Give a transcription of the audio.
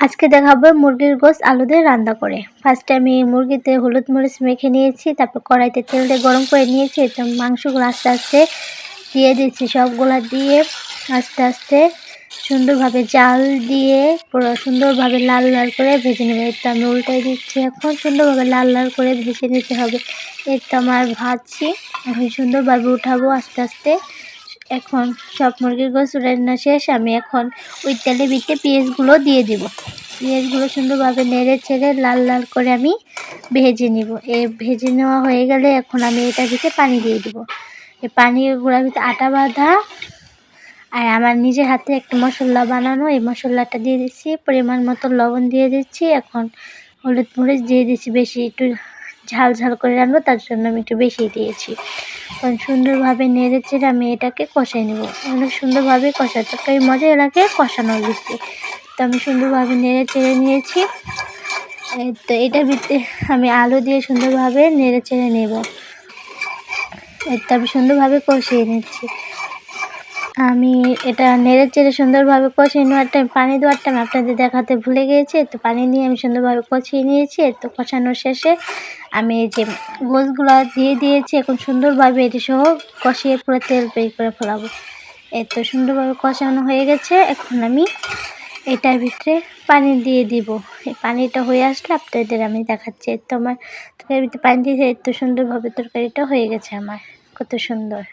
আজকে দেখাবো মুরগির গোশত আলু দিয়ে রান্না করে। ফার্স্টে আমি মুরগিতে হলুদ মরিচ মেখে নিয়েছি, তারপর কড়াইতে তেল দিয়ে গরম করে নিয়েছি। তো মাংসগুলো আস্তে আস্তে দিয়ে দিচ্ছি, সবগুলা দিয়ে আস্তে আস্তে সুন্দরভাবে জাল দিয়ে পুরো সুন্দরভাবে লাল লাল করে ভেজে নেবে। তো আমি উল্টাই দিচ্ছি, এখন সুন্দরভাবে লাল লাল করে ভেজে নিতে হবে। এই তো আমার ভাজছি, এখন সুন্দরভাবে উঠাবো আস্তে আস্তে। এখন সব মুরগির গোশত রান্না শেষ। আমি এখন ওই তেলের ভিতরে পেঁয়াজগুলো দিয়ে দিব। পেঁয়াজগুলো সুন্দরভাবে নেড়ে চেড়ে লাল লাল করে আমি ভেজে নিব। ভেজে নেওয়া হয়ে গেলে এখন আমি এটার ভিতরে পানি দিয়ে দিব। এই পানিগুলোর ভিতরে আটা বাঁধা আর আমার নিজের হাতে একটা মশলা বানানো, এই মশলাটা দিয়ে দিচ্ছি। পরিমাণ মতো লবণ দিয়ে দিচ্ছি। এখন হলুদ মরিচ দিয়ে দিচ্ছি বেশি, একটু ঝাল ঝাল করে রাখবো তার জন্য আমি একটু বেশি দিয়েছি। এখন সুন্দরভাবে নেড়ে চেড়ে আমি এটাকে কষাই নেব। অনেক সুন্দরভাবে কষাই, তরকারি মজা লাগে কষানোর ভিতরে। তো আমি সুন্দরভাবে নেড়ে চেড়ে নিয়েছি। তো এটার ভিতরে আমি আলু দিয়ে সুন্দরভাবে নেড়ে চেড়ে নেব। তো আমি সুন্দরভাবে কষিয়ে নিচ্ছি। আমি এটা নেড়ে চেড়ে সুন্দরভাবে কষিয়ে নেওয়ার টাইম, পানি দেওয়ার টাইম আপনাদের দেখাতে ভুলে গিয়েছি। তো পানি নিয়ে আমি সুন্দরভাবে কষিয়ে নিয়েছি। তো কষানোর শেষে আমি এই যে গোশতগুলো দিয়ে দিয়েছি। এখন সুন্দরভাবে এটি সহ কষিয়ে পুরো তেল বের করে ফেলাবো। এই তো সুন্দরভাবে কষানো হয়ে গেছে। এখন আমি এটার ভিতরে পানি দিয়ে দিব। এই পানিটা হয়ে আসলে আপনাদের আমি দেখাচ্ছি। তো আমার তরকারির ভিতরে পানি দিয়ে এত সুন্দরভাবে তরকারিটা হয়ে গেছে আমার, কত সুন্দর।